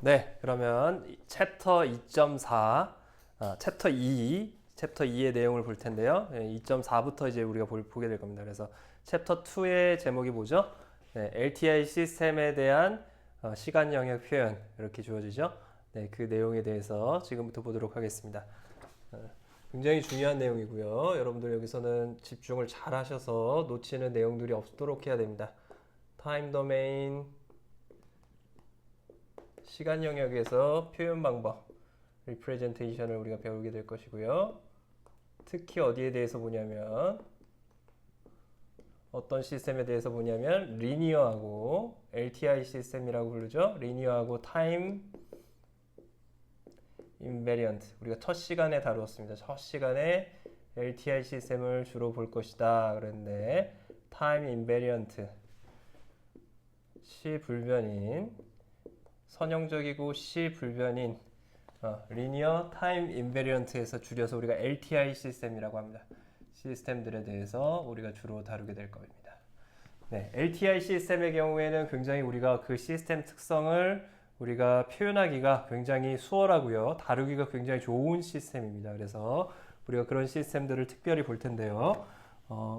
네, 그러면 챕터 2.4, 챕터 2의 내용을 볼 텐데요. 2.4부터 이제 우리가 보게 될 겁니다. 그래서 챕터 2의 제목이 뭐죠? 네, LTI 시스템에 대한 시간 영역 표현 이렇게 주어지죠. 네, 그 내용에 대해서 지금부터 보도록 하겠습니다. 굉장히 중요한 내용이고요. 여러분들 여기서는 집중을 잘 하셔서 놓치는 내용들이 없도록 해야 됩니다. 타임 도메인, 시간 영역에서 표현 방법, 리프레젠테이션을 우리가 배우게 될 것이고요. 특히 어디에 대해서 보냐면 어떤 시스템에 대해서 보냐면 리니어하고 LTI 시스템이라고 부르죠. 리니어하고 타임 인베리언트, 우리가 첫 시간에 다루었습니다. 첫 시간에 LTI 시스템을 주로 볼 것이다 그랬는데, 타임 인베리언트, 시 불변인, 선형적이고 시 불변인 리니어 타임 인베리언트에서 줄여서 우리가 LTI 시스템이라고 합니다. 시스템들에 대해서 우리가 주로 다루게 될 겁니다. 네, LTI 시스템의 경우에는 굉장히 우리가 그 시스템 특성을 우리가 표현하기가 굉장히 수월하고요. 다루기가 굉장히 좋은 시스템입니다. 그래서 우리가 그런 시스템들을 특별히 볼 텐데요.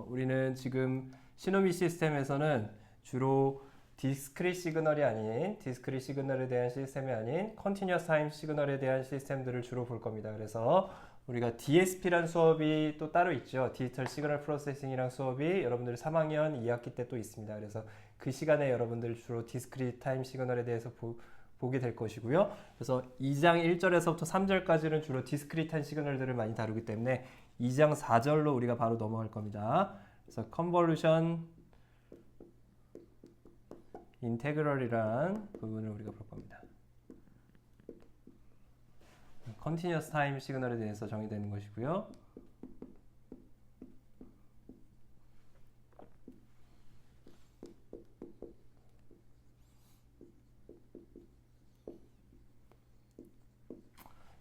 우리는 지금 시노미 시스템에서는 주로 디스크릿 시그널에 대한 시스템이 아닌 컨티뉴어스 타임 시그널에 대한 시스템들을 주로 볼 겁니다. 그래서 우리가 DSP란 수업이 또 따로 있죠. 디지털 시그널 프로세싱이란 수업이 여러분들 3학년 2학기 때 또 있습니다. 그래서 그 시간에 여러분들 주로 디스크릿 타임 시그널에 대해서 보게 될 것이고요. 그래서 2장 1절에서부터 3절까지는 주로 디스크릿 타임 시그널들을 많이 다루기 때문에 2장 4절로 우리가 바로 넘어갈 겁니다. 그래서 컨볼루션 인테그럴이란 부분을 우리가 볼 겁니다. 컨티뉴어스 타임 시그널에 대해서 정의되는 것이고요.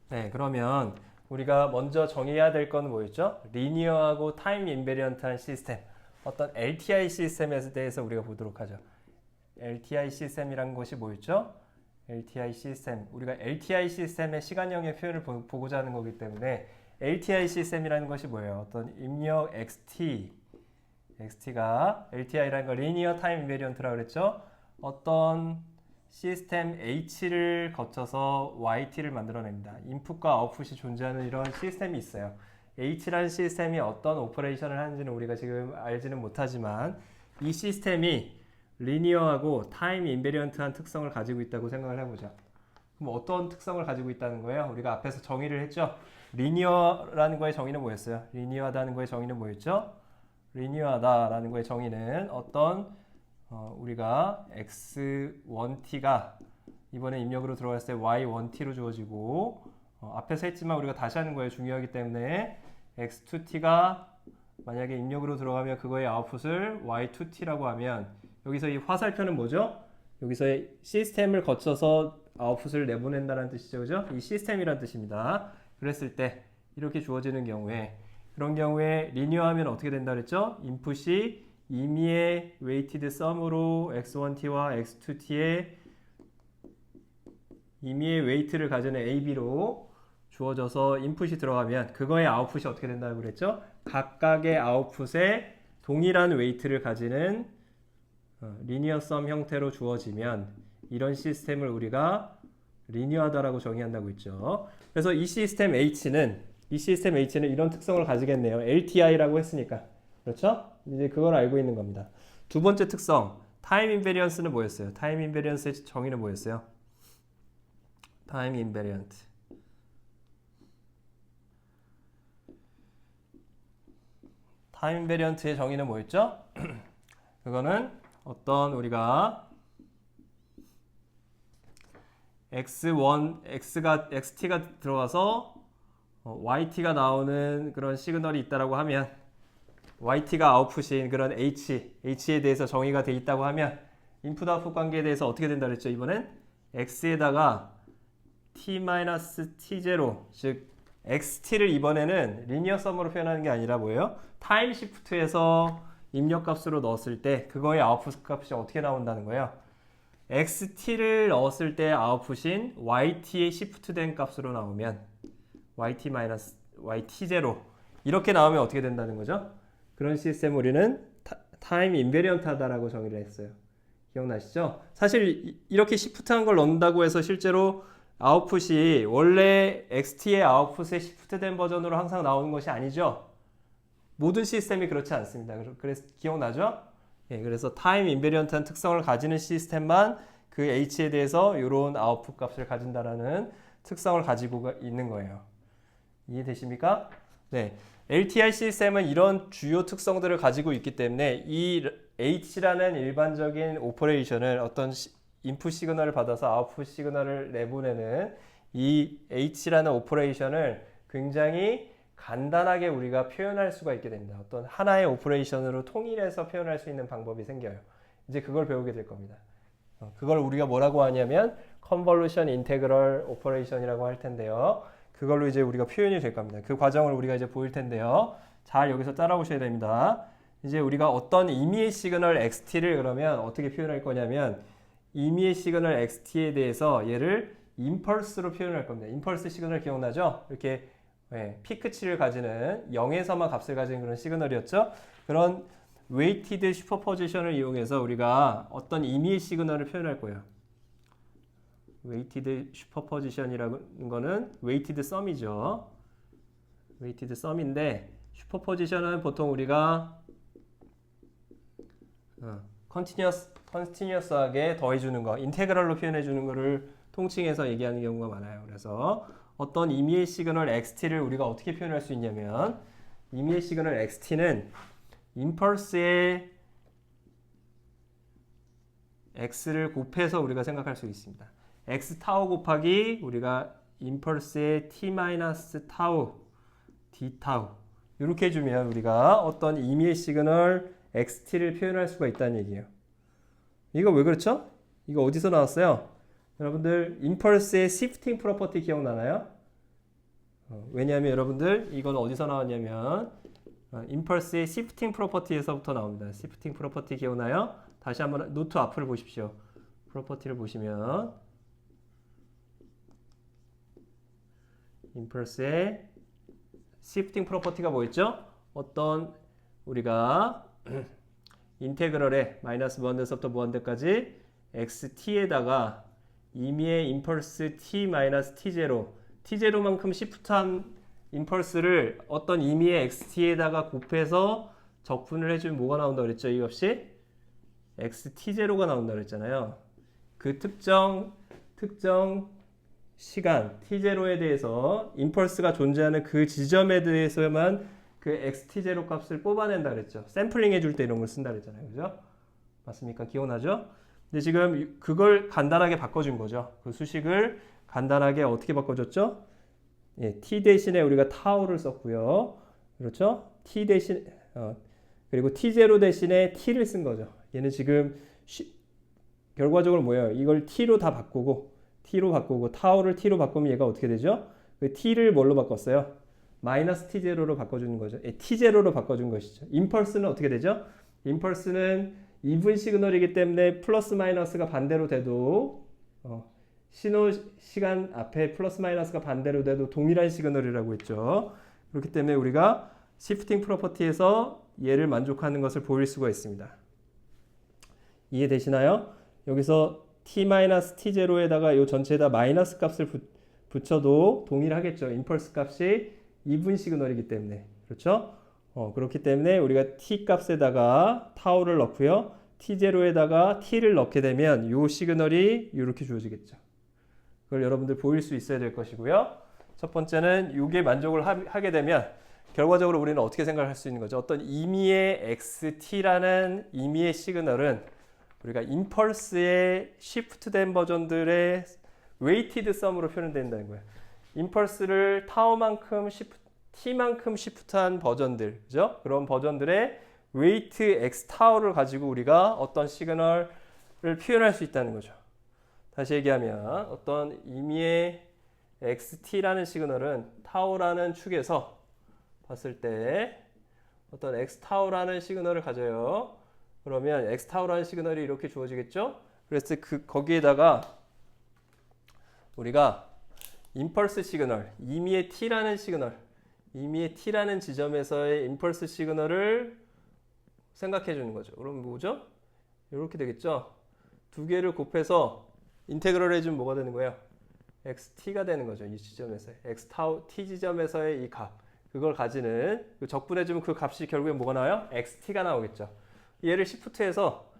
네, 그러면 우리가 먼저 정의해야 될 건 뭐였죠? 리니어하고 타임 인베리언트한 시스템, 어떤 LTI 시스템에 대해서 우리가 보도록 하죠. LTI 시스템이란 것이 뭐였죠? LTI 시스템, 우리가 LTI 시스템의 시간 영역 표현을 보고자 하는 거기 때문에 LTI 시스템이라는 것이 뭐예요? 어떤 입력 XT가 LTI라는 거 리니어 타임 인베리언트라고 그랬죠? 어떤 시스템 H를 거쳐서 YT를 만들어냅니다. 인풋과 아웃풋이 존재하는 이런 시스템이 있어요. H라는 시스템이 어떤 오퍼레이션을 하는지는 우리가 지금 알지는 못하지만 이 시스템이 리니어하고 타임 인베리언트한 특성을 가지고 있다고 생각을 해보자. 그럼 어떤 특성을 가지고 있다는 거예요? 우리가 앞에서 정의를 했죠? 리니어라는 거의 정의는 뭐였어요? 리니어하다는 거의 정의는 뭐였죠? 리니어하다라는 거의 정의는 어떤 우리가 x1t가 이번에 입력으로 들어갔을 때 y1t로 주어지고 앞에서 했지만 우리가 다시 하는 거예요. 중요하기 때문에 x2t가 만약에 입력으로 들어가면 그거의 아웃풋을 y2t라고 하면 여기서 이 화살표는 뭐죠? 여기서 시스템을 거쳐서 아웃풋을 내보낸다는 뜻이죠. 그죠? 이 시스템이란 뜻입니다. 그랬을 때 이렇게 주어지는 경우에, 그런 경우에 리니어하면 어떻게 된다 그랬죠? 인풋이 임의의 웨이티드 썸으로 x1t와 x2t의 임의의 웨이트를 가지는 AB로 주어져서 인풋이 들어가면 그거의 아웃풋이 어떻게 된다고 그랬죠? 각각의 아웃풋에 동일한 웨이트를 가지는 리니어 썸 형태로 주어지면 이런 시스템을 우리가 리니어하다라고 정의한다고 했죠. 그래서 이 시스템 H는 이런 특성을 가지겠네요. LTI라고 했으니까. 그렇죠? 이제 그걸 알고 있는 겁니다. 두 번째 특성, 타임 인베리언스는 뭐였어요? 타임 인베리언스의 정의는 뭐였어요? 타임 인베리언트. 타임 인베리언트의 정의는 뭐였죠? 그거는 어떤 우리가 XT가 들어가서 YT가 나오는 그런 시그널이 있다라고 하면 YT가 아웃풋인 그런 H에 대해서 정의가 돼 있다고 하면 인풋 아웃풋 관계에 대해서 어떻게 된다 그랬죠? 이번엔 X에다가 T-T0, 즉 XT를 이번에는 리니어 썸으로 표현하는 게 아니라 뭐예요? 타임 시프트에서 입력값으로 넣었을 때 그거의 아웃풋 값이 어떻게 나온다는 거예요? xt를 넣었을 때 아웃풋인 yt의 시프트된 값으로 나오면 yt-yt0 이렇게 나오면 어떻게 된다는 거죠? 그런 시스템을 우리는 타임 인베리언트하다라고 정의를 했어요. 기억나시죠? 사실 이렇게 시프트한 걸 넣는다고 해서 실제로 아웃풋이 원래 XT의 아웃풋의 시프트된 버전으로 항상 나오는 것이 아니죠. 모든 시스템이 그렇지 않습니다. 그래서 기억나죠? 예, 그래서 타임 인베리언트한 특성을 가지는 시스템만 그 H에 대해서 이런 아웃풋 값을 가진다라는 특성을 가지고 있는 거예요. 이해되십니까? 네. LTI 시스템은 이런 주요 특성들을 가지고 있기 때문에 이 H라는 일반적인 오퍼레이션을 어떤 인풋 시그널을 받아서 아웃풋 시그널을 내보내는 이 H라는 오퍼레이션을 굉장히 간단하게 우리가 표현할 수가 있게 됩니다. 어떤 하나의 오퍼레이션으로 통일해서 표현할 수 있는 방법이 생겨요. 이제 그걸 배우게 될 겁니다. 그걸 우리가 뭐라고 하냐면 Convolution Integral Operation이라고 할 텐데요. 그걸로 이제 우리가 표현이 될 겁니다. 그 과정을 우리가 이제 보일 텐데요. 잘 여기서 따라오셔야 됩니다. 이제 우리가 어떤 임의의 시그널 XT를 그러면 어떻게 표현할 거냐면 임의의 시그널 XT에 대해서 얘를 임펄스로 표현할 겁니다. 임펄스 시그널 기억나죠? 이렇게 피크치를 가지는 0에서만 값을 가진 그런 시그널이었죠. 그런 웨이티드 슈퍼포지션을 이용해서 우리가 어떤 임의의 시그널을 표현할 거예요. 웨이티드 슈퍼포지션이라는 거는 웨이티드 썸이죠. 웨이티드 썸인데 슈퍼포지션은 보통 우리가 컨티뉴어스하게 더해주는 거, 인테그럴로 표현해주는 거를 통칭해서 얘기하는 경우가 많아요. 그래서 어떤 임의의 시그널 XT를 우리가 어떻게 표현할 수 있냐면 임의의 시그널 XT는 임펄스의 X를 곱해서 우리가 생각할 수 있습니다. X 타우 곱하기 우리가 임펄스의 T-타우 D 타우 이렇게 해주면 우리가 어떤 임의의 시그널 XT를 표현할 수가 있다는 얘기예요. 이거 왜 그렇죠? 이거 어디서 나왔어요? 여러분들 임펄스의 시프팅 프로퍼티 기억나나요? 왜냐하면 여러분들 이건 어디서 나왔냐면 임펄스의 시프팅 프로퍼티에서부터 나옵니다. 시프팅 프로퍼티 기억나요? 다시 한번 노트 앞을 보십시오. 프로퍼티를 보시면 임펄스의 시프팅 프로퍼티가 뭐였죠? 어떤 우리가 인테그럴에 마이너스 무한대에서부터 무한대까지 xt에다가 임의의 임펄스 t-t0 t0만큼 시프트한 임펄스를 어떤 임의의 xt에다가 곱해서 적분을 해주면 뭐가 나온다 그랬죠? 이 값이 xt0가 나온다 그랬잖아요. 그 특정 시간 t0에 대해서 임펄스가 존재하는 그 지점에 대해서만 그 xt0 값을 뽑아낸다 그랬죠. 샘플링 해줄 때 이런 걸 쓴다 그랬잖아요. 그죠? 맞습니까? 기억나죠? 근데 지금 그걸 간단하게 바꿔준 거죠. 그 수식을 간단하게 어떻게 바꿔줬죠? 예, t 대신에 우리가 타우를 썼고요. 그렇죠? t 대신 그리고 t0 대신에 t를 쓴 거죠. 얘는 지금 결과적으로 뭐예요? 이걸 t로 다 바꾸고 타우를 t로 바꾸면 얘가 어떻게 되죠? 그 t를 뭘로 바꿨어요? 마이너스 t0로 바꿔주는 거죠. t0로 바꿔준 것이죠. 임펄스는 어떻게 되죠? 임펄스는 이분 시그널이기 때문에 플러스 마이너스가 반대로 돼도 신호 시간 앞에 플러스 마이너스가 반대로 돼도 동일한 시그널이라고 했죠. 그렇기 때문에 우리가 시프팅 프로퍼티에서 얘를 만족하는 것을 보일 수가 있습니다. 이해되시나요? 여기서 t-t0에다가 이 전체에다 마이너스 값을 붙여도 동일하겠죠. 임펄스 값이 이분 시그널이기 때문에. 그렇죠? 그렇기 때문에 우리가 t 값에다가 타우를 넣고요. t0에다가 t를 넣게 되면 이 시그널이 이렇게 주어지겠죠. 그걸 여러분들 보일 수 있어야 될 것이고요. 첫 번째는 이게 만족을 하게 되면 결과적으로 우리는 어떻게 생각할 수 있는 거죠? 어떤 임의의 XT라는 임의의 시그널은 우리가 임펄스의 시프트된 버전들의 웨이티드 썸으로 표현된다는 거예요. 임펄스를 타우만큼 t만큼 시프트한 버전들, 그죠? 그런 버전들의 웨이트 x 타우를 가지고 우리가 어떤 시그널을 표현할 수 있다는 거죠. 다시 얘기하면 어떤 임의의 xt라는 시그널은 타우라는 축에서 봤을 때 어떤 x 타우라는 시그널을 가져요. 그러면 x 타우라는 시그널이 이렇게 주어지겠죠? 그래서 거기에다가 우리가 임펄스 시그널, 임의의 t라는 시그널, 임의의 t라는 지점에서의 임펄스 시그널을 생각해 주는 거죠. 그럼 뭐죠? 이렇게 되겠죠? 두 개를 곱해서 인테그럴 해주면 뭐가 되는 거예요? xt가 되는 거죠. 이 지점에서 x 타우 t 지점에서의 이 값, 그걸 가지는 적분해주면 그 값이 결국엔 뭐가 나와요? xt가 나오겠죠. 얘를 시프트해서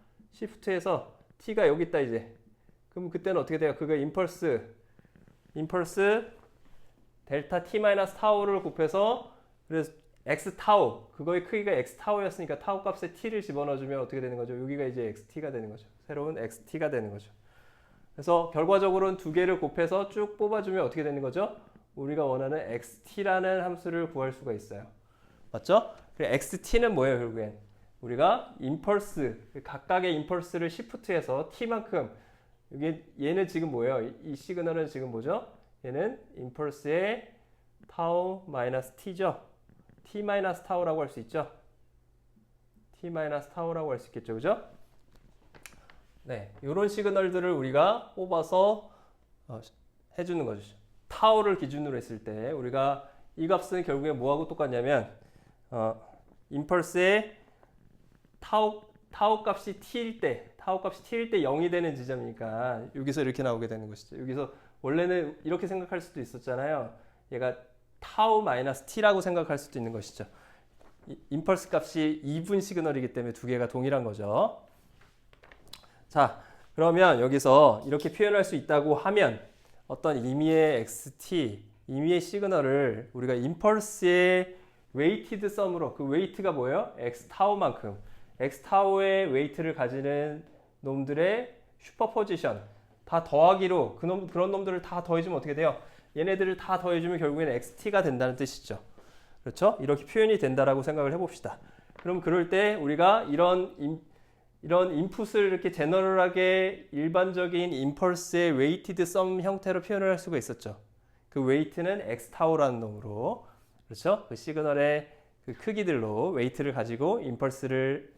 t가 여기 있다 이제. 그럼 그때는 어떻게 돼요? 그거 임펄스 델타 t 마이너스 타우를 곱해서 그래서 x 타우, 그거의 크기가 x 타우였으니까 타우 값에 t를 집어넣어주면 어떻게 되는 거죠? 여기가 이제 xt가 되는 거죠. 새로운 xt가 되는 거죠. 그래서 결과적으로는 두 개를 곱해서 쭉 뽑아주면 어떻게 되는 거죠? 우리가 원하는 xt라는 함수를 구할 수가 있어요. 맞죠? 그리고 xt는 뭐예요, 결국엔? 우리가 임펄스, 각각의 임펄스를 시프트해서 t만큼, 얘는 지금 뭐예요? 이 시그널은 지금 뭐죠? 얘는 임펄스의 타우 마이너스 t죠. t 마이너스 타우라고 할 수 있죠. t 마이너스 타우라고 할 수 있겠죠, 그죠? 네, 이런 시그널들을 우리가 뽑아서 해주는 거죠. 타우를 기준으로 했을 때 우리가 이 값은 결국에 뭐하고 똑같냐면 임펄스의 타우 값이 t일 때 0이 되는 지점이니까 여기서 이렇게 나오게 되는 것이죠. 여기서 원래는 이렇게 생각할 수도 있었잖아요. 얘가 타우 마이너스 t라고 생각할 수도 있는 것이죠. 임펄스 값이 2분 시그널이기 때문에 두 개가 동일한 거죠. 자, 그러면 여기서 이렇게 표현할 수 있다고 하면 어떤 임의의 xt, 임의의 시그널을 우리가 임펄스의 웨이티드 썸으로, 그 웨이트가 뭐예요? x 타우만큼, x 타우의 웨이트를 가지는 놈들의 슈퍼포지션 다 더하기로 그런 놈들을 다 더해주면 어떻게 돼요? 얘네들을 다 더해주면 결국에는 xt가 된다는 뜻이죠. 그렇죠? 이렇게 표현이 된다라고 생각을 해봅시다. 그럼 그럴 때 우리가 이런 인풋을 이렇게 제너럴하게 일반적인 임펄스의 웨이티드 썸 형태로 표현을 할 수가 있었죠. 그 웨이트는 x 타우라는 놈으로, 그렇죠? 그 시그널의 그 크기들로 웨이트를 가지고 임펄스를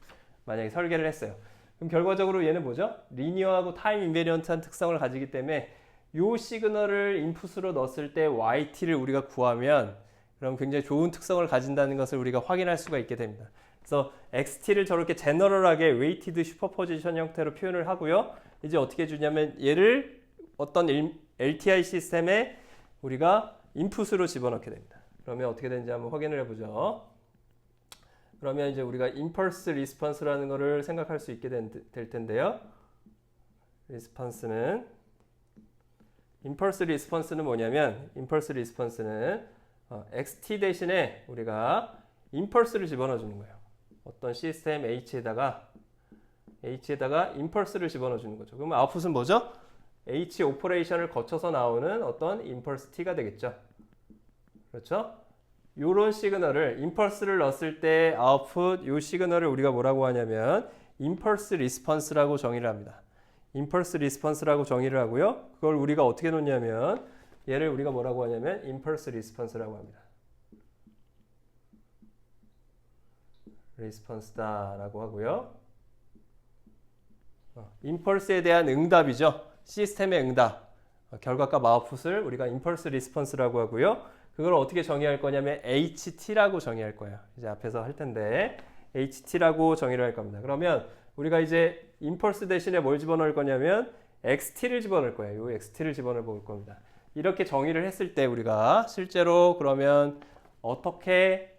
만약에 설계를 했어요. 그럼 결과적으로 얘는 뭐죠? 리니어하고 타임 인베리언트한 특성을 가지기 때문에 이 시그널을 인풋으로 넣었을 때 yt를 우리가 구하면 그럼 굉장히 좋은 특성을 가진다는 것을 우리가 확인할 수가 있게 됩니다. 그래서 xt를 저렇게 제너럴하게 웨이티드 슈퍼포지션 형태로 표현을 하고요. 이제 어떻게 해주냐면 얘를 어떤 LTI 시스템에 우리가 인풋으로 집어넣게 됩니다. 그러면 어떻게 되는지 한번 확인을 해보죠. 그러면 이제 우리가 임펄스 리스폰스라는 거를 생각할 수 있게 될 텐데요. 임펄스 리스폰스는 뭐냐면 임펄스 리스폰스는 xt 대신에 우리가 임펄스를 집어넣어 주는 거예요. 어떤 시스템 h에다가 임펄스를 집어넣어 주는 거죠. 그러면 아웃풋은 뭐죠? h 오퍼레이션을 거쳐서 나오는 어떤 임펄스 t가 되겠죠. 그렇죠? 요런 시그널을 임펄스를 넣었을 때 아웃풋 요 시그널을 우리가 뭐라고 하냐면 임펄스 리스폰스라고 정의를 합니다. 임펄스 리스폰스라고 정의를 하고요. 그걸 우리가 어떻게 놓냐면 얘를 우리가 뭐라고 하냐면 임펄스 리스폰스라고 합니다. 리스폰스다라고 하고요. 임펄스에 대한 응답이죠. 시스템의 응답. 결과값 아웃풋을 우리가 임펄스 리스폰스라고 하고요. 그걸 어떻게 정의할 거냐면 HT라고 정의할 거예요. 이제 앞에서 할 텐데 HT라고 정의를 할 겁니다. 그러면 우리가 이제 임펄스 대신에 뭘 집어넣을 거냐면 XT를 집어넣을 거예요. 이 XT를 집어넣을 겁니다. 이렇게 정의를 했을 때 우리가 실제로 그러면 어떻게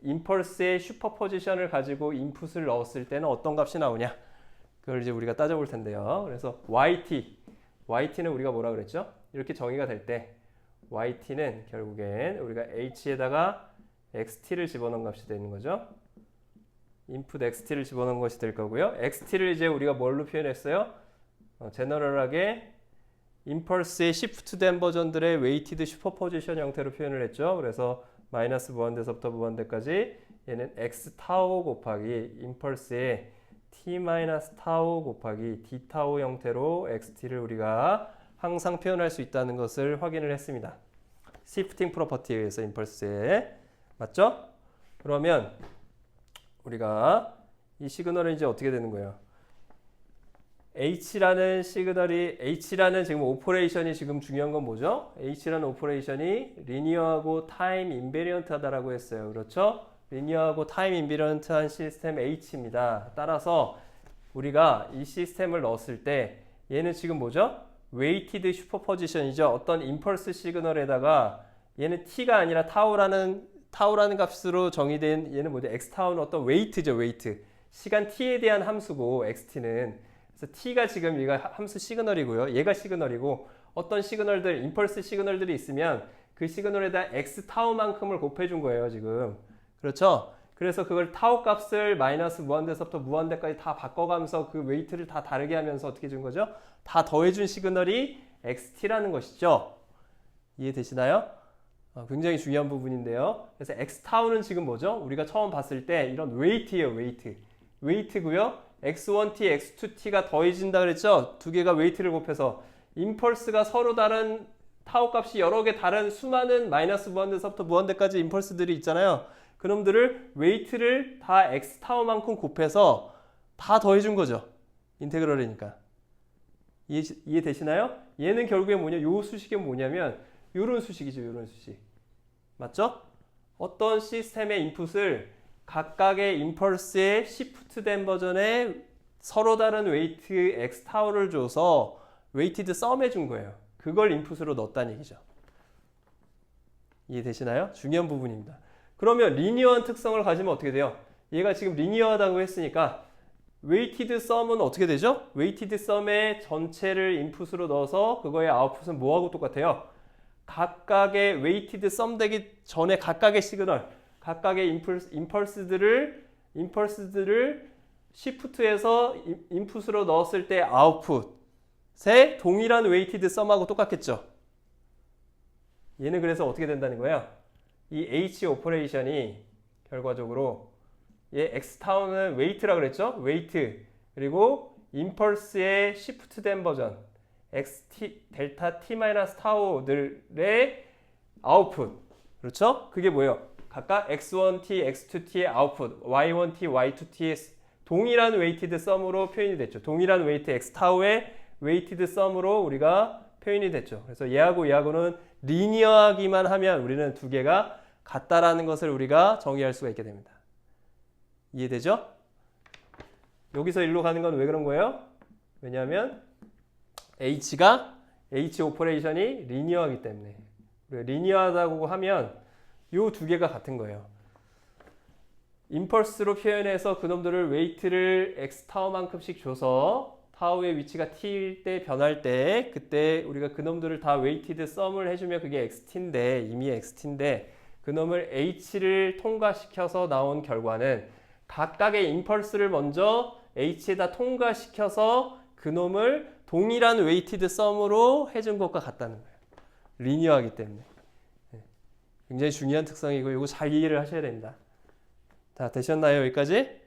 임펄스의 슈퍼포지션을 가지고 인풋을 넣었을 때는 어떤 값이 나오냐? 그걸 이제 우리가 따져볼 텐데요. 그래서 YT는 우리가 뭐라 그랬죠? 이렇게 정의가 될 때 YT는 결국엔 우리가 H에다가 XT를 집어넣은 값이 되는 거죠. 인풋 XT를 집어넣은 것이 될 거고요. XT를 이제 우리가 뭘로 표현했어요? 제너럴하게 임펄스의 시프트된 버전들의 웨이티드 슈퍼포지션 형태로 표현을 했죠. 그래서 마이너스 무한대서부터 무한대까지 얘는 x 타우 곱하기 임펄스의 t 마이너스 타우 곱하기 d 타우 형태로 xt를 우리가 항상 표현할 수 있다는 것을 확인을 했습니다. 시프팅 프로퍼티에 의해서 임펄스에 맞죠? 그러면 우리가 이 시그널은 이제 어떻게 되는 거예요? H라는 시그널이 H라는 지금 오퍼레이션이 지금 중요한 건 뭐죠? H라는 오퍼레이션이 리니어하고 타임 인베리언트하다라고 했어요. 그렇죠? 리니어하고 타임 인베리언트한 시스템 H입니다. 따라서 우리가 이 시스템을 넣었을 때 얘는 지금 뭐죠? 웨이티드 슈퍼포지션이죠. 어떤 임펄스 시그널에다가 얘는 t가 아니라 타우라는 값으로 정의된 얘는 뭐죠? x타우는 어떤 웨이트죠. 웨이트. 시간 t에 대한 함수고 xt는 그래서 t가 지금 얘가 함수 시그널이고요. 얘가 시그널이고 어떤 시그널들, 임펄스 시그널들이 있으면 그 시그널에다 x타우만큼을 곱해준 거예요. 지금. 그렇죠? 그래서 그걸 타우 값을 마이너스 무한대에서부터 무한대까지 다 바꿔가면서 그 웨이트를 다 다르게 하면서 어떻게 준 거죠? 다 더해준 시그널이 xt라는 것이죠. 이해되시나요? 굉장히 중요한 부분인데요. 그래서 x타우는 지금 뭐죠? 우리가 처음 봤을 때 이런 웨이트예요. 웨이트. 웨이트고요. x1t, x2t가 더해진다 그랬죠? 두 개가 웨이트를 곱해서 임펄스가 서로 다른 타우 값이 여러 개 다른 수많은 마이너스 무한대에서부터 무한대까지 임펄스들이 있잖아요. 그놈들을 웨이트를 다 x타우만큼 곱해서 다 더해준 거죠. 인테그럴이니까. 이해되시나요? 얘는 결국에 뭐냐? 요 수식이 뭐냐면 요런 수식이죠. 요런 수식. 맞죠? 어떤 시스템의 인풋을 각각의 임펄스에 시프트된 버전에 서로 다른 웨이트 x타우를 줘서 웨이티드 썸 해준 거예요. 그걸 인풋으로 넣었다는 얘기죠. 이해되시나요? 중요한 부분입니다. 그러면 리니어한 특성을 가지면 어떻게 돼요? 얘가 지금 리니어하다고 했으니까 웨이티드 썸은 어떻게 되죠? 웨이티드 썸의 전체를 인풋으로 넣어서 그거의 아웃풋은 뭐하고 똑같아요? 각각의 웨이티드 썸 되기 전에 각각의 시그널, 각각의 임펄스들을 시프트해서 인풋으로 넣었을 때 아웃풋의 동일한 웨이티드 썸하고 똑같겠죠? 얘는 그래서 어떻게 된다는 거예요? 이 H 오퍼레이션이 결과적으로 얘 x타우는 웨이트라 그랬죠? 웨이트 그리고 임펄스의 시프트된 버전 xt 델타 t 마이너스 타우들의 아웃풋 그렇죠? 그게 뭐예요? 각각 x1t, x2t의 아웃풋 y1t, y2t의 동일한 웨이티드 썸으로 표현이 됐죠. 동일한 웨이트 x타우의 웨이티드 썸으로 우리가 표현이 됐죠. 그래서 얘하고는 리니어하기만 하면 우리는 두 개가 같다라는 것을 우리가 정의할 수가 있게 됩니다. 이해되죠? 여기서 일로 가는 건 왜 그런 거예요? 왜냐하면 H가 H 오퍼레이션이 리니어하기 때문에 리니어하다고 하면 이 두 개가 같은 거예요. 임펄스로 표현해서 그놈들을 웨이트를 x타우만큼씩 줘서 타우의 위치가 t일 때 변할 때 그때 우리가 그놈들을 다 웨이티드 썸을 해주면 그게 xt인데 이미 xt인데 그놈을 h를 통과시켜서 나온 결과는 각각의 임펄스를 먼저 h에다 통과시켜서 그놈을 동일한 웨이티드 썸으로 해준 것과 같다는 거예요. 리니어하기 때문에. 굉장히 중요한 특성이고 이거 잘 이해를 하셔야 됩니다. 자, 되셨나요? 여기까지?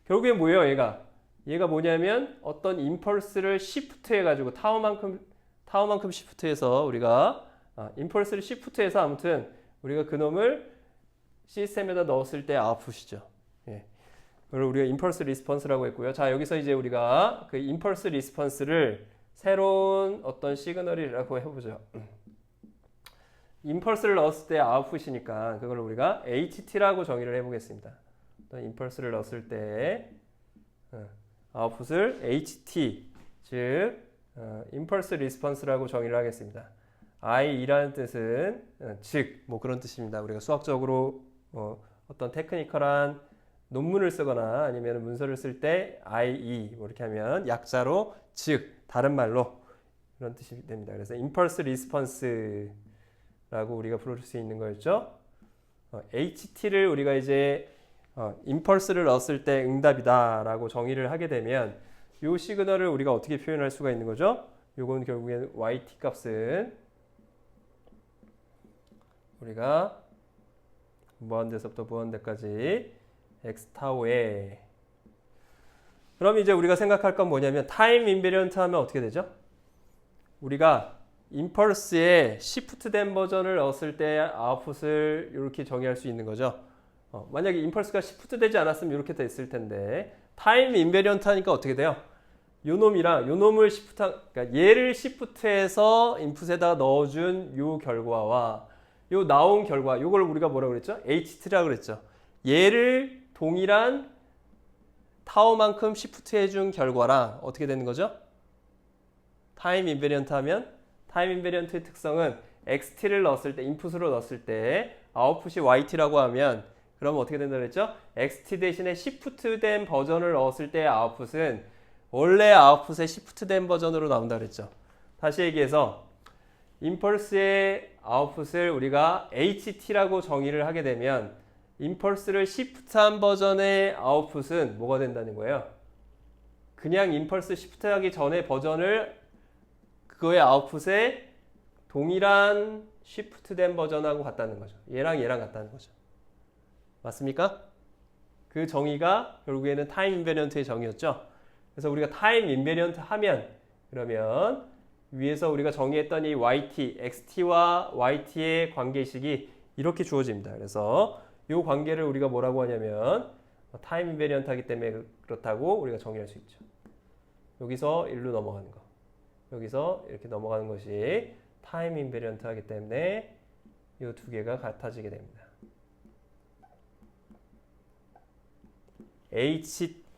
결국에 뭐예요? 얘가 뭐냐면 어떤 임펄스를 시프트 해가지고 타워만큼 시프트해서 우리가 임펄스를 시프트해서 아무튼 우리가 그놈을 시스템에다 넣었을 때 아웃풋이죠. 예. 그걸 우리가 임펄스 리스폰스라고 했고요. 자, 여기서 이제 우리가 그 임펄스 리스폰스를 새로운 어떤 시그널이라고 해보죠. 임펄스를 넣었을 때 아웃풋이니까 그걸 우리가 HT라고 정의를 해보겠습니다. 임펄스를 넣었을 때 아웃풋을 HT, 즉 임펄스 리스폰스라고 정의를 하겠습니다. IE라는 뜻은 즉, 뭐 그런 뜻입니다. 우리가 수학적으로 어떤 테크니컬한 논문을 쓰거나 아니면 문서를 쓸 때 IE 뭐 이렇게 하면 약자로 즉, 다른 말로 그런 뜻이 됩니다. 그래서 임펄스 리스폰스라고 우리가 부를 수 있는 거였죠. HT를 우리가 이제 임펄스를 넣었을 때 응답이다라고 정의를 하게 되면 이 시그널을 우리가 어떻게 표현할 수가 있는 거죠? 요건 결국엔 YT 값은 우리가 무한대에서부터 무한대까지 x타우에 그럼 이제 우리가 생각할 건 뭐냐면 타임 인베리언트 하면 어떻게 되죠? 우리가 임펄스에 시프트된 버전을 넣었을 때 아웃풋을 이렇게 정의할 수 있는 거죠. 만약에 임펄스가 시프트되지 않았으면 이렇게 됐을 텐데 타임 인베리언트 하니까 어떻게 돼요? 요 놈이랑 요 놈을 그러니까 얘를 시프트해서 인풋에다 넣어준 요 결과와 요 나온 결과, 요걸 우리가 뭐라고 그랬죠? HT라고 그랬죠. 얘를 동일한 타워만큼 시프트 해준 결과랑 어떻게 되는 거죠? 타임 인베리언트 하면 타임 인베리언트의 특성은 XT를 넣었을 때, 인풋으로 넣었을 때 아웃풋이 YT라고 하면 그러면 어떻게 된다고 그랬죠? XT 대신에 시프트된 버전을 넣었을 때 아웃풋은 원래 아웃풋의 시프트된 버전으로 나온다 그랬죠. 다시 얘기해서 임펄스의 아웃풋을 우리가 HT라고 정의를 하게 되면 임펄스를 시프트한 버전의 아웃풋은 뭐가 된다는 거예요? 그냥 임펄스 시프트하기 전에 버전을 그거의 아웃풋에 동일한 시프트된 버전하고 같다는 거죠. 얘랑 얘랑 같다는 거죠. 맞습니까? 그 정의가 결국에는 타임 인베리언트의 정의였죠. 그래서 우리가 타임 인베리언트 하면 그러면 위에서 우리가 정의했던 이 YT, XT와 YT의 관계식이 이렇게 주어집니다. 그래서 이 관계를 우리가 뭐라고 하냐면 타임 인베리언트 하기 때문에 그렇다고 우리가 정의할 수 있죠. 여기서 1로 넘어가는 거. 여기서 이렇게 넘어가는 것이 타임 인베리언트 하기 때문에 이 두 개가 같아지게 됩니다.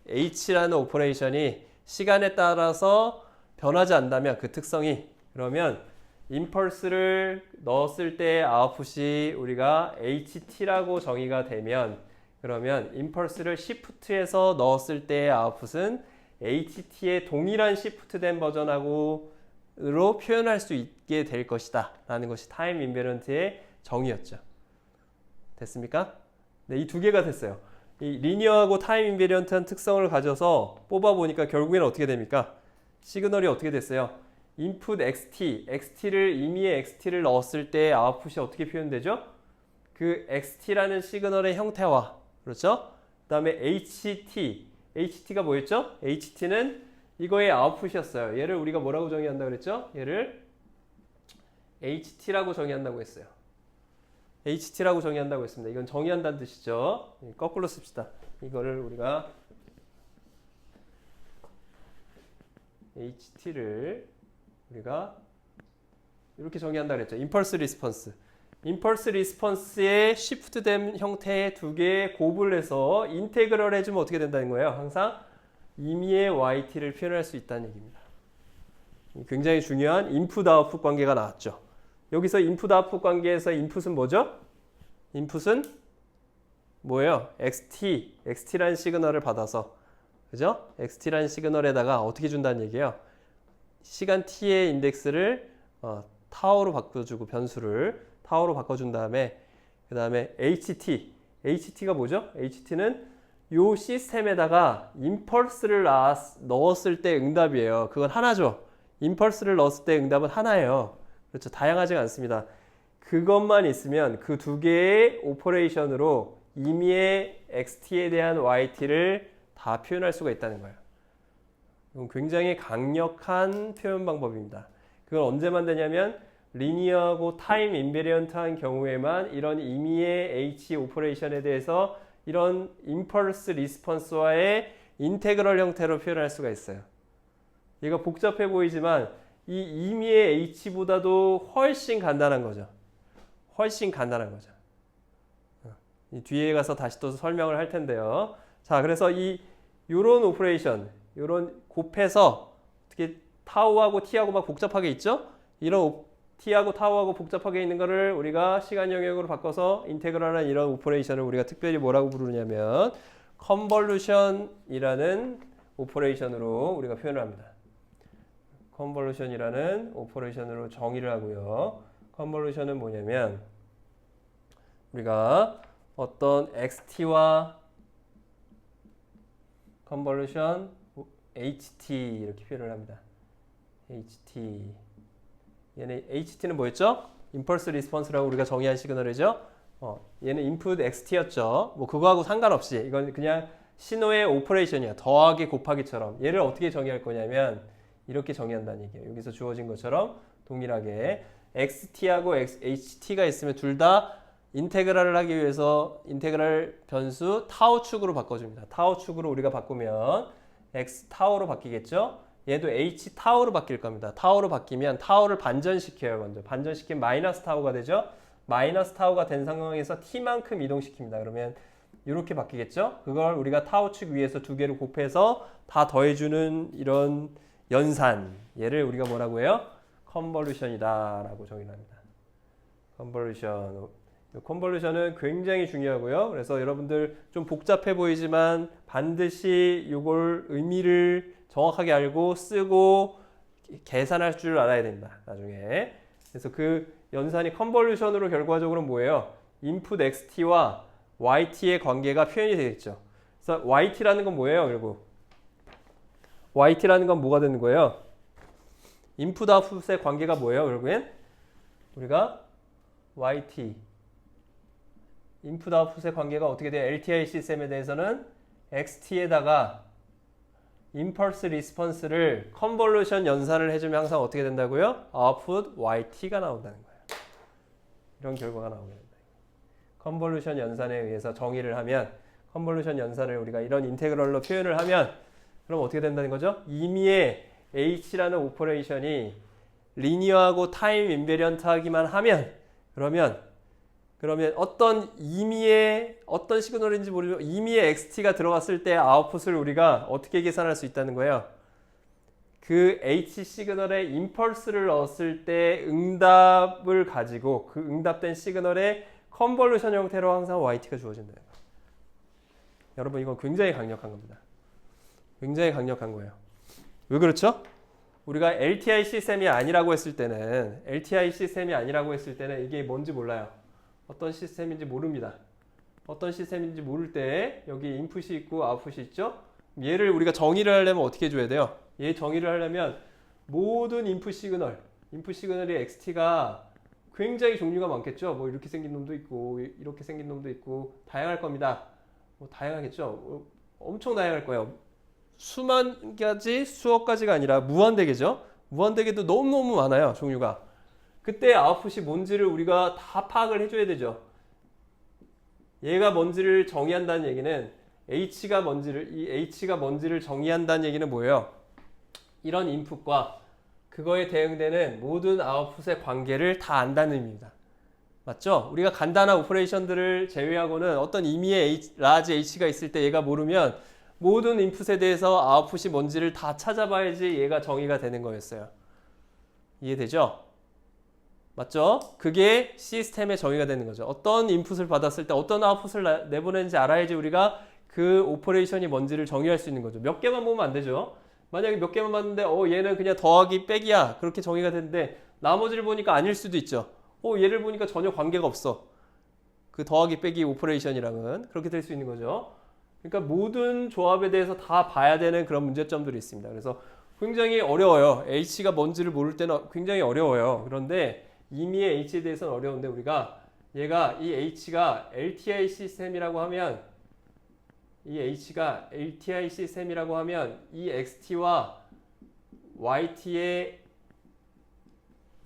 H라는 오퍼레이션이 시간에 따라서 변하지 않는다면 그 특성이 그러면 임펄스를 넣었을 때 아웃풋이 우리가 HT라고 정의가 되면 그러면 임펄스를 시프트해서 넣었을 때 아웃풋은 HT의 동일한 시프트된 버전으로 표현할 수 있게 될 것이다 라는 것이 타임 인베리언트의 정의였죠. 됐습니까? 네, 이 두 개가 됐어요. 이 리니어하고 타임 인베리언트한 특성을 가져서 뽑아보니까 결국에는 어떻게 됩니까? 시그널이 어떻게 됐어요? input XT를 임의의 XT를 넣었을 때 아웃풋이 어떻게 표현되죠? 그 XT라는 시그널의 형태와 그렇죠? 그 다음에 HT가 뭐였죠? HT는 이거의 아웃풋이었어요. 얘를 우리가 뭐라고 정의한다고 그랬죠? 얘를 HT라고 정의한다고 했어요. HT라고 정의한다고 했습니다. 이건 정의한다는 뜻이죠. 거꾸로 씁시다. 이거를 우리가 HT를 우리가 이렇게 정의한다고 그랬죠. 임펄스 리스폰스. 임펄스 리스폰스의 시프트된 형태의 두 개의 곱을 해서 인테그럴 해주면 어떻게 된다는 거예요? 항상 임의의 YT를 표현할 수 있다는 얘기입니다. 굉장히 중요한 인풋 아웃풋 관계가 나왔죠. 여기서 인풋 아웃풋 관계에서 인풋은 뭐죠? 인풋은 뭐예요? XT라는 시그널을 받아서 그죠? XT라는 시그널에다가 어떻게 준다는 얘기예요? 시간 t의 인덱스를 타워로 바꿔주고 변수를 타워로 바꿔준 다음에 그 다음에 HT가 뭐죠? HT는 요 시스템에다가 임펄스를 넣었을 때 응답이에요. 그건 하나죠. 임펄스를 넣었을 때 응답은 하나예요. 그렇죠. 다양하지가 않습니다. 그것만 있으면 그 두 개의 오퍼레이션으로 임의의 XT에 대한 YT를 다 표현할 수가 있다는 거예요. 이건 굉장히 강력한 표현 방법입니다. 그건 언제만 되냐면 리니어하고 타임 인베리언트한 경우에만 이런 임의의 H 오퍼레이션에 대해서 이런 임펄스 리스폰스와의 인테그럴 형태로 표현할 수가 있어요. 얘가 복잡해 보이지만 이 임의의 H보다도 훨씬 간단한 거죠. 훨씬 간단한 거죠. 이 뒤에 가서 다시 또 설명을 할 텐데요. 자, 그래서 요런 오퍼레이션, 요런 곱해서 어떻게 타우하고 t하고 막 복잡하게 있죠? 이런 t하고 타우하고 복잡하게 있는 거를 우리가 시간 영역으로 바꿔서 인테그럴한 이런 오퍼레이션을 우리가 특별히 뭐라고 부르냐면 컨볼루션이라는 오퍼레이션으로 우리가 표현을 합니다. 컨볼루션이라는 오퍼레이션으로 정의를 하고요. 컨볼루션은 뭐냐면 우리가 어떤 XT와 컨볼루션 HT 이렇게 표현을 합니다. HT 얘는 HT는 뭐였죠? 임펄스 리스폰스라고 우리가 정의한 시그널이죠. 얘는 인풋 XT였죠. 뭐 그거하고 상관없이 이건 그냥 신호의 오퍼레이션이야. 더하기 곱하기처럼 얘를 어떻게 정의할 거냐면 이렇게 정의한다는 얘기예요. 여기서 주어진 것처럼 동일하게 XT하고 HT가 있으면 둘 다 인테그랄을 하기 위해서 인테그랄 변수 타우 축으로 바꿔줍니다. 타우 축으로 우리가 바꾸면 X 타우로 바뀌겠죠? 얘도 H 타우로 바뀔 겁니다. 타우로 바뀌면 타우를 반전시켜요. 먼저 반전시키면 마이너스 타우가 되죠. 마이너스 타우가 된 상황에서 t만큼 이동시킵니다. 그러면 이렇게 바뀌겠죠. 그걸 우리가 타우 축 위에서 두 개를 곱해서 다 더해주는 이런 연산, 얘를 우리가 뭐라고 해요? 컨볼루션이다 라고 정의를 합니다. 컨볼루션. 컨볼루션은 굉장히 중요하고요. 그래서 여러분들 좀 복잡해 보이지만 반드시 이걸 의미를 정확하게 알고 쓰고 계산할 줄 알아야 됩니다. 나중에. 그래서 그 연산이 컨볼루션으로 결과적으로 뭐예요? 인풋 xt와 yt의 관계가 표현이 되겠죠. 그래서 yt라는 건 뭐예요? 결국 yt라는 건 뭐가 되는 거예요? 인풋 아웃풋의 관계가 뭐예요? 결국엔 우리가 yt 인풋 아웃풋의 관계가 어떻게 돼요? LTI 시스템에 대해서는 xt에다가 임펄스 리스폰스를 컨볼루션 연산을 해주면 항상 어떻게 된다고요? 아웃풋 yt가 나온다는 거예요. 이런 결과가 나오게 된다. 컨볼루션 연산에 의해서 정의를 하면 컨볼루션 연산을 우리가 이런 인테그럴로 표현을 하면 그럼 어떻게 된다는 거죠? 임의의 h라는 오퍼레이션이 리니어하고 타임 인베리언트하기만 하면 그러면 어떤 임의의 어떤 시그널인지 모르지만 임의의 XT가 들어갔을 때 아웃풋을 우리가 어떻게 계산할 수 있다는 거예요. 그 H 시그널에 임펄스를 넣었을 때 응답을 가지고 그 응답된 시그널에 컨볼루션 형태로 항상 YT가 주어진다는 거예요. 여러분 이건 굉장히 강력한 겁니다. 굉장히 강력한 거예요. 왜 그렇죠? 우리가 LTI 시스템이 아니라고 했을 때는 이게 뭔지 몰라요. 어떤 시스템인지 모릅니다. 어떤 시스템인지 모를 때 여기 인풋이 있고 아웃풋이 있죠? 얘를 우리가 정의를 하려면 어떻게 해줘야 돼요? 얘 정의를 하려면 모든 인풋 시그널이 XT가 굉장히 종류가 많겠죠? 뭐 이렇게 생긴 놈도 있고 이렇게 생긴 놈도 있고 다양할 겁니다. 뭐 다양하겠죠? 엄청 다양할 거예요. 수만 가지, 수억 가지가 아니라 무한대개죠? 무한대개도 너무너무 많아요, 종류가. 그때 아웃풋이 뭔지를 우리가 다 파악을 해줘야 되죠. 얘가 뭔지를 정의한다는 얘기는 H가 뭔지를 정의한다는 얘기는 뭐예요? 이런 인풋과 그거에 대응되는 모든 아웃풋의 관계를 다 안다는 의미입니다. 맞죠? 우리가 간단한 오퍼레이션들을 제외하고는 어떤 임의의 라지 H가 있을 때 얘가 모르면 모든 인풋에 대해서 아웃풋이 뭔지를 다 찾아봐야지 얘가 정의가 되는 거였어요. 이해되죠? 맞죠? 그게 시스템의 정의가 되는 거죠. 어떤 인풋을 받았을 때 어떤 아웃풋을 내보내는지 알아야지 우리가 그 오퍼레이션이 뭔지를 정의할 수 있는 거죠. 몇 개만 보면 안 되죠. 만약에 몇 개만 봤는데 얘는 그냥 더하기 빼기야 그렇게 정의가 되는데 나머지를 보니까 아닐 수도 있죠. 얘를 보니까 전혀 관계가 없어. 그 더하기 빼기 오퍼레이션이랑은 그렇게 될 수 있는 거죠. 그러니까 모든 조합에 대해서 다 봐야 되는 그런 문제점들이 있습니다. 그래서 굉장히 어려워요. H가 뭔지를 모를 때는 굉장히 어려워요. 그런데 임의의 H에 대해서는 어려운데 우리가 얘가 이 H가 LTI 시스템이라고 하면 이 XT와 YT의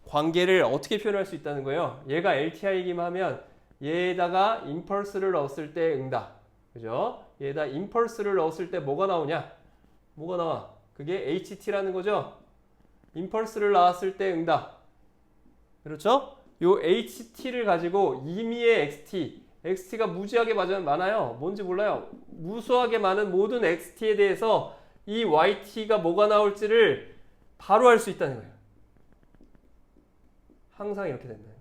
관계를 어떻게 표현할 수 있다는 거예요. 얘가 LTI이기만 하면 얘에다가 임펄스를 넣었을 때 응답. 그죠? 얘에다 임펄스를 넣었을 때 뭐가 나오냐? 뭐가 나와? 그게 HT라는 거죠? 임펄스를 넣었을 때 응답. 그렇죠? 요 HT를 가지고 임의의 XT가 무지하게 많아요. 뭔지 몰라요. 무수하게 많은 모든 XT에 대해서 이 YT가 뭐가 나올지를 바로 알 수 있다는 거예요. 항상 이렇게 된다.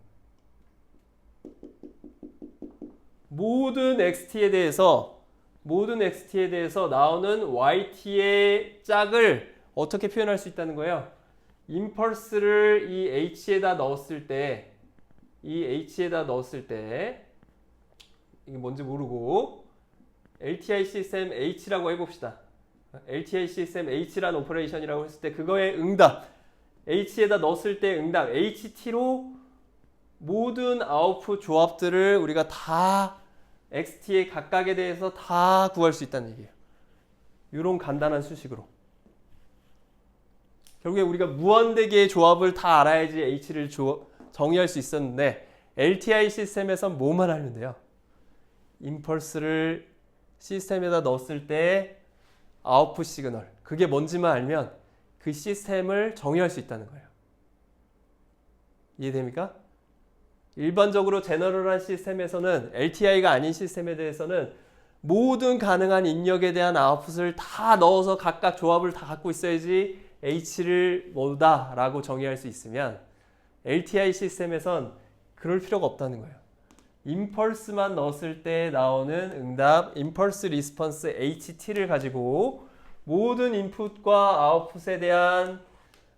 모든 XT에 대해서 나오는 YT의 짝을 어떻게 표현할 수 있다는 거예요? 임펄스를 이 H에다 넣었을 때 이게 뭔지 모르고 LTI 시스템 H라고 해봅시다. LTI 시스템 H라는 오퍼레이션이라고 했을 때 그거의 응답 H에다 넣었을 때 응답 HT로 모든 아웃풋 조합들을 우리가 다 XT의 각각에 대해서 다 구할 수 있다는 얘기예요. 이런 간단한 수식으로. 결국에 우리가 무한대개의 조합을 다 알아야지 H를 정의할 수 있었는데 LTI 시스템에선 뭐만 알면 돼요? 임펄스를 시스템에다 넣었을 때 아웃풋 시그널 그게 뭔지만 알면 그 시스템을 정의할 수 있다는 거예요. 이해됩니까? 일반적으로 제너럴한 시스템에서는 LTI가 아닌 시스템에 대해서는 모든 가능한 입력에 대한 아웃풋을 다 넣어서 각각 조합을 다 갖고 있어야지 H를 뭐다 라고 정의할 수 있으면 LTI 시스템에선 그럴 필요가 없다는 거예요. 임펄스만 넣었을 때 나오는 응답 임펄스 리스폰스 HT를 가지고 모든 인풋과 아웃풋에 대한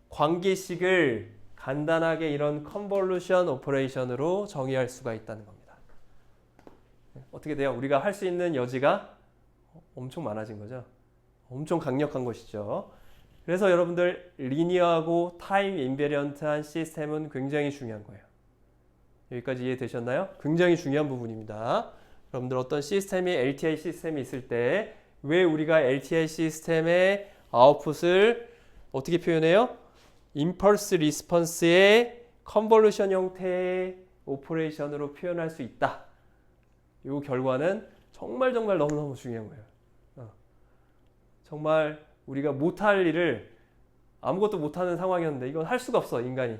관계식을 간단하게 이런 컨볼루션 오퍼레이션으로 정의할 수가 있다는 겁니다. 어떻게 돼요? 우리가 할 수 있는 여지가 엄청 많아진 거죠. 엄청 강력한 것이죠. 그래서 여러분들 리니어하고 타임 인베리언트한 시스템은 굉장히 중요한 거예요. 여기까지 이해되셨나요? 굉장히 중요한 부분입니다. 여러분들 어떤 시스템이 LTI 시스템이 있을 때 왜 우리가 LTI 시스템의 아웃풋을 어떻게 표현해요? 임펄스 리스폰스의 컨볼루션 형태의 오퍼레이션으로 표현할 수 있다. 이 결과는 정말 너무너무 중요한 거예요. 정말 우리가 못할 일을 아무것도 못하는 상황이었는데 이건 할 수가 없어 인간이.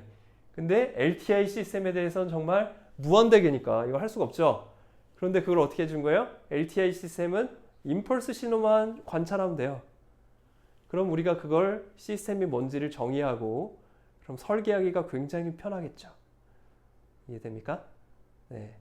근데 LTI 시스템에 대해서는 정말 무한대계니까 이거 할 수가 없죠. 그런데 그걸 어떻게 해준 거예요? LTI 시스템은 임펄스 신호만 관찰하면 돼요. 그럼 우리가 그걸 시스템이 뭔지를 정의하고 그럼 설계하기가 굉장히 편하겠죠. 이해됩니까? 네.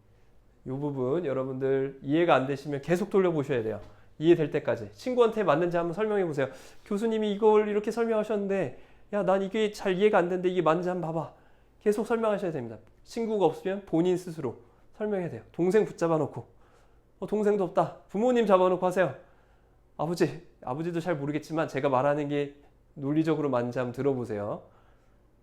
이 부분 여러분들 이해가 안 되시면 계속 돌려보셔야 돼요. 이해될 때까지. 친구한테 맞는지 한번 설명해 보세요. 교수님이 이걸 이렇게 설명하셨는데 야, 난 이게 잘 이해가 안 되는데 이게 맞는지 한번 봐봐. 계속 설명하셔야 됩니다. 친구가 없으면 본인 스스로 설명해야 돼요. 동생 붙잡아 놓고 동생도 없다. 부모님 잡아놓고 하세요. 아버지도 잘 모르겠지만 제가 말하는 게 논리적으로 맞는지 한번 들어보세요.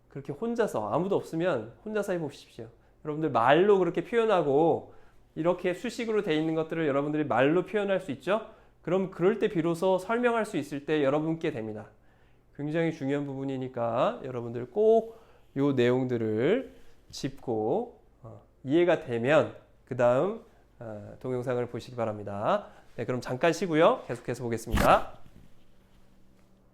그렇게 혼자서 아무도 없으면 혼자서 해보십시오. 여러분들 말로 그렇게 표현하고 이렇게 수식으로 돼 있는 것들을 여러분들이 말로 표현할 수 있죠? 그럼 그럴 때 비로소 설명할 수 있을 때 여러분께 됩니다. 굉장히 중요한 부분이니까 여러분들 꼭 이 내용들을 짚고 이해가 되면 그 다음 동영상을 보시기 바랍니다. 네, 그럼 잠깐 쉬고요. 계속해서 보겠습니다.